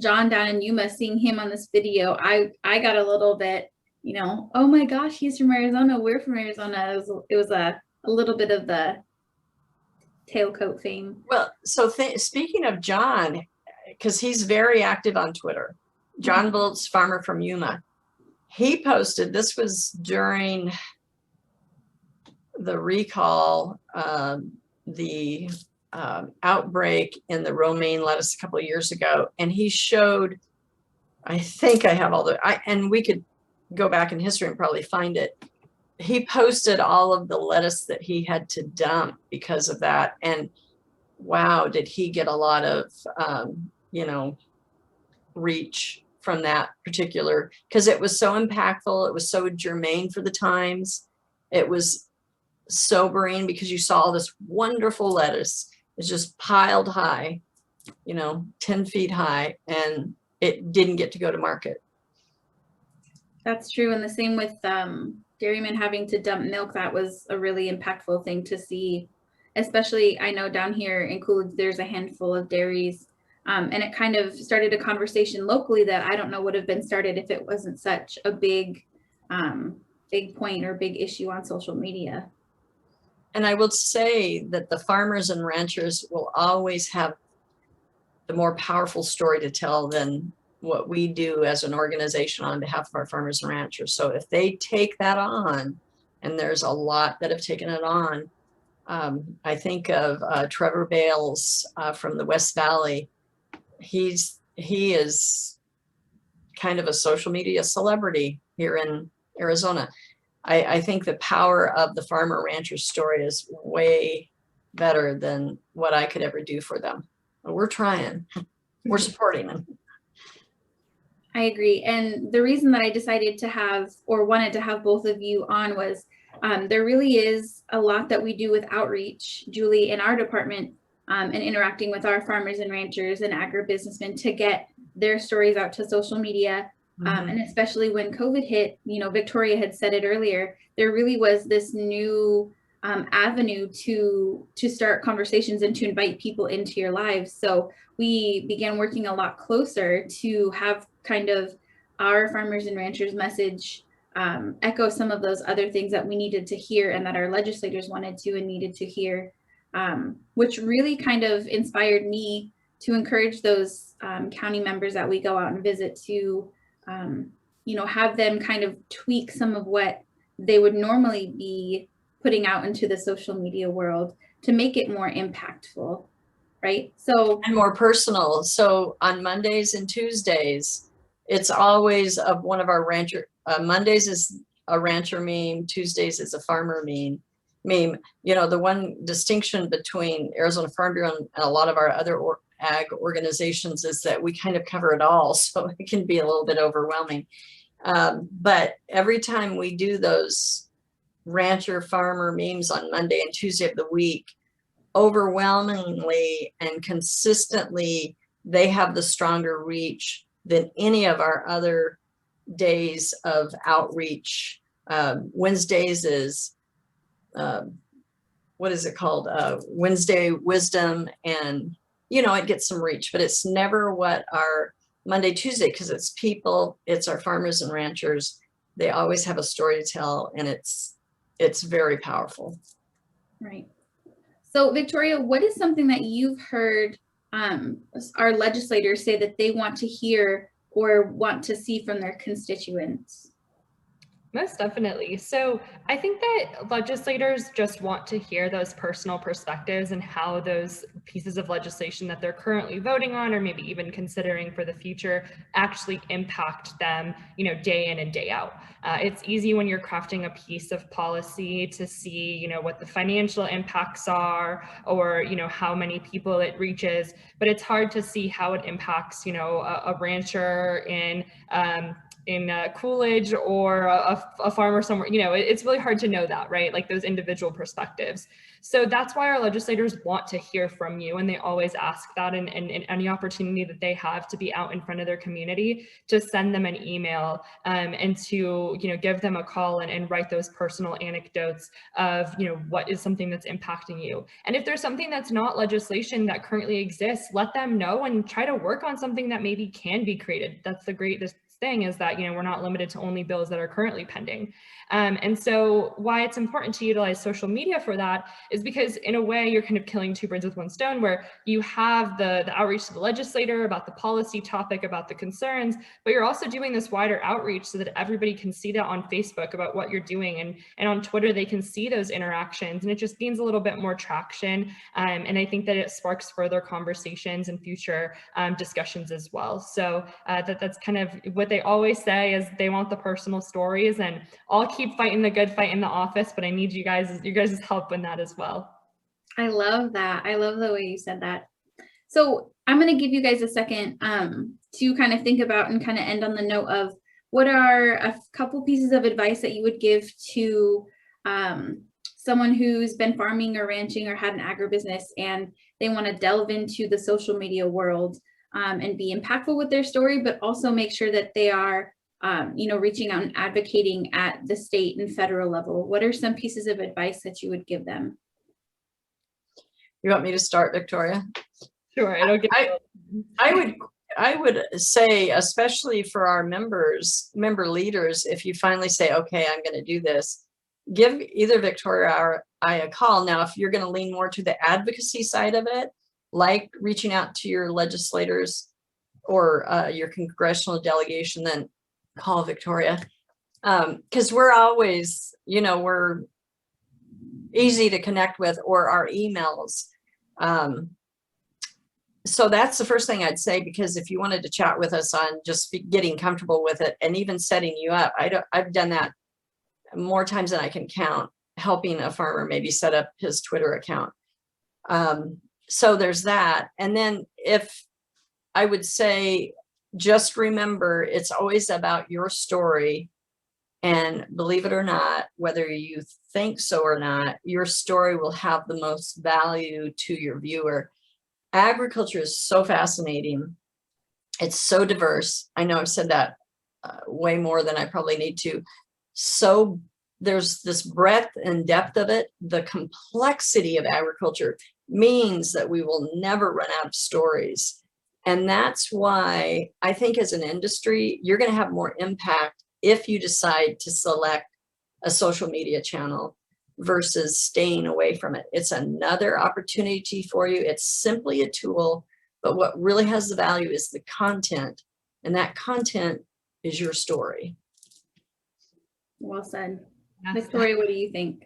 John down in Yuma. Seeing him on this video, I got a little bit, you know, oh my gosh, he's from Arizona. We're from Arizona. It was a little bit of the tailcoat fame. Well, so speaking of John, because he's very active on Twitter, John Bolt's farmer from Yuma, he posted, this was during the recall, the outbreak in the romaine lettuce a couple of years ago, and he showed, I think I have all the, and we could go back in history and probably find it. He posted all of the lettuce that he had to dump because of that, and wow, did he get a lot of you know, reach from that particular, because it was so impactful, it was so germane for the times, it was sobering because you saw all this wonderful lettuce. It's just piled high, you know, 10 feet high, and it didn't get to go to market. That's true. And the same with dairymen having to dump milk. That was a really impactful thing to see, especially I know down here in Coolidge, there's a handful of dairies. And it kind of started a conversation locally that I don't know would have been started if it wasn't such a big point or big issue on social media. And I will say that the farmers and ranchers will always have the more powerful story to tell than what we do as an organization on behalf of our farmers and ranchers. So if they take that on, and there's a lot that have taken it on, I think of Trevor Bales from the West Valley. He is kind of a social media celebrity here in Arizona. I think the power of the farmer rancher story is way better than what I could ever do for them. But we're trying, we're supporting them. I agree. And the reason that I decided to have, or wanted to have both of you on was there really is a lot that we do with outreach, Julie, in our department, and interacting with our farmers and ranchers and agribusinessmen to get their stories out to social media. And especially when COVID hit, you know, Victoria had said it earlier, there really was this new avenue to start conversations and to invite people into your lives. So we began working a lot closer to have kind of our farmers and ranchers message echo some of those other things that we needed to hear and that our legislators wanted to and needed to hear, which really kind of inspired me to encourage those county members that we go out and visit to you know, have them kind of tweak some of what they would normally be putting out into the social media world to make it more impactful, right? So, and more personal. So on Mondays and Tuesdays, it's always of one of our rancher, Mondays is a rancher meme, Tuesdays is a farmer meme. You know, the one distinction between Arizona Farm Bureau and a lot of our other ag organizations is that we kind of cover it all, so it can be a little bit overwhelming. But every time we do those rancher farmer memes on Monday and Tuesday of the week, overwhelmingly and consistently, they have the stronger reach than any of our other days of outreach. Wednesdays is, what is it called? Wednesday Wisdom, and you know, it gets some reach, but it's never what our Monday, Tuesday, because it's people, it's our farmers and ranchers. They always have a story to tell, and it's very powerful. Right. So Victoria, what is something that you've heard our legislators say that they want to hear or want to see from their constituents? Most definitely. So I think that legislators just want to hear those personal perspectives and how those pieces of legislation that they're currently voting on, or maybe even considering for the future, actually impact them, you know, day in and day out. It's easy when you're crafting a piece of policy to see, you know, what the financial impacts are, or, you know, how many people it reaches, but it's hard to see how it impacts, you know, a rancher in in Coolidge or a farmer somewhere, you know, it's really hard to know that, right? Like those individual perspectives. So that's why our legislators want to hear from you, and they always ask that in any opportunity that they have to be out in front of their community, to send them an email and to, you know, give them a call and write those personal anecdotes of, you know, what is something that's impacting you. And if there's something that's not legislation that currently exists, let them know and try to work on something that maybe can be created. That's the greatest thing, is that, you know, we're not limited to only bills that are currently pending. And so why it's important to utilize social media for that is because in a way you're kind of killing two birds with one stone, where you have the outreach to the legislator about the policy topic, about the concerns, but you're also doing this wider outreach so that everybody can see that on Facebook about what you're doing, and on Twitter they can see those interactions, and it just gains a little bit more traction. And I think that it sparks further conversations and future discussions as well. So that's kind of what they always say, is they want the personal stories, and I'll keep fighting the good fight in the office, but I need you guys' help in that as well. I love that. I love the way you said that. So I'm going to give you guys a second to kind of think about and kind of end on the note of, what are a couple pieces of advice that you would give to someone who's been farming or ranching or had an agribusiness, and they want to delve into the social media world and be impactful with their story, but also make sure that they are you know, reaching out and advocating at the state and federal level? What are some pieces of advice that you would give them? You want me to start, Victoria? Sure. It'll get. I would say, especially for our member leaders, if you finally say, okay, I'm going to do this, give either Victoria or I a call. Now, if you're going to lean more to the advocacy side of it, like reaching out to your legislators or your congressional delegation, then call Victoria. Because we're always, you know, we're easy to connect with, or our emails. So that's the first thing I'd say, because if you wanted to chat with us on just getting comfortable with it and even setting you up, I've done that more times than I can count, helping a farmer maybe set up his Twitter account. So there's that. And then if I would say, just remember, it's always about your story. And believe it or not, whether you think so or not, your story will have the most value to your viewer. Agriculture is so fascinating. It's so diverse. I know I've said that way more than I probably need to. So there's this breadth and depth of it. The complexity of agriculture means that we will never run out of stories. And that's why I think as an industry, you're going to have more impact if you decide to select a social media channel versus staying away from it. It's another opportunity for you. It's simply a tool, but what really has the value is the content, and that content is your story. Well said. Victoria, what do you think?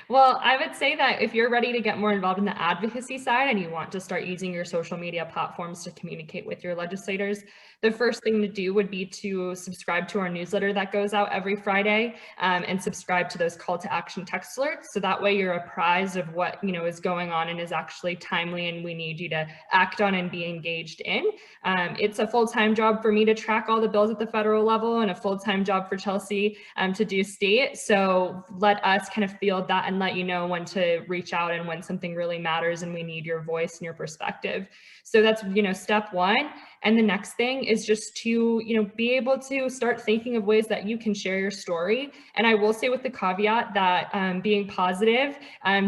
Well, I would say that if you're ready to get more involved in the advocacy side and you want to start using your social media platforms to communicate with your legislators, the first thing to do would be to subscribe to our newsletter that goes out every Friday, and subscribe to those call to action text alerts. So that way you're apprised of what, you know, is going on and is actually timely and we need you to act on and be engaged in. It's a full-time job for me to track all the bills at the federal level, and a full-time job for Chelsea to do state. So let us kind of field that and let you know when to reach out and when something really matters and we need your voice and your perspective. So that's, you know, step one. And the next thing is just to, you know, be able to start thinking of ways that you can share your story. And I will say, with the caveat that being positive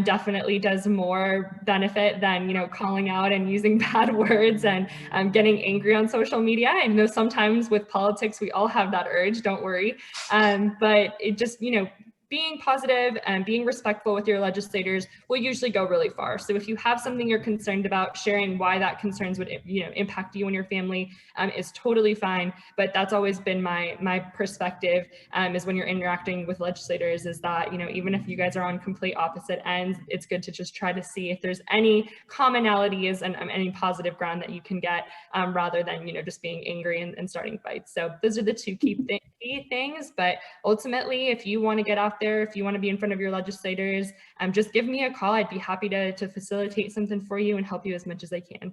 definitely does more benefit than, you know, calling out and using bad words and getting angry on social media. I know sometimes with politics, we all have that urge, don't worry. But it just, you know, being positive and being respectful with your legislators will usually go really far. So if you have something you're concerned about, sharing why that concerns would, you know, impact you and your family is totally fine. But that's always been my perspective, is when you're interacting with legislators, is that, you know, even if you guys are on complete opposite ends, it's good to just try to see if there's any commonalities and any positive ground that you can get, rather than, you know, just being angry and starting fights. So those are the two key things. But ultimately, if you want to get out there, if you want to be in front of your legislators, just give me a call. I'd be happy to facilitate something for you and help you as much as I can.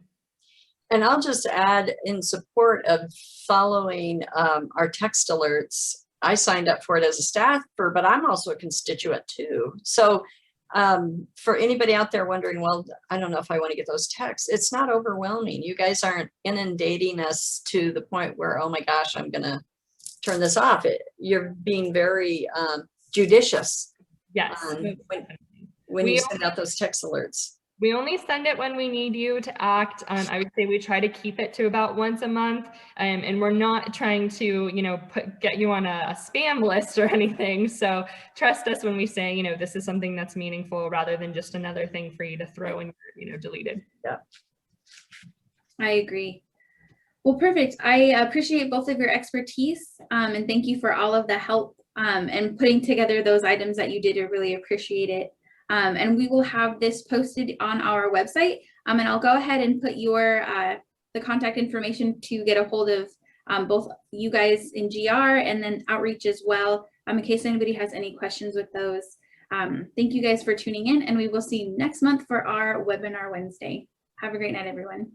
And I'll just add, in support of following our text alerts, I signed up for it as a staffer, but I'm also a constituent too. So for anybody out there wondering, well, I don't know if I want to get those texts, it's not overwhelming. You guys aren't inundating us to the point where, oh my gosh, I'm going to turn this off. You're being very judicious Yes. when you send out those text alerts. We only send it when we need you to act. I would say we try to keep it to about once a month, and we're not trying to, get you on a spam list or anything. So trust us when we say, this is something that's meaningful rather than just another thing for you to throw and, deleted. Yeah. I agree. Well, perfect. I appreciate both of your expertise, and thank you for all of the help and putting together those items that you did. I really appreciate it. And we will have this posted on our website. And I'll go ahead and put the contact information to get a hold of both you guys in GR and then outreach as well, in case anybody has any questions with those. Thank you guys for tuning in, and we will see you next month for our Webinar Wednesday. Have a great night, everyone.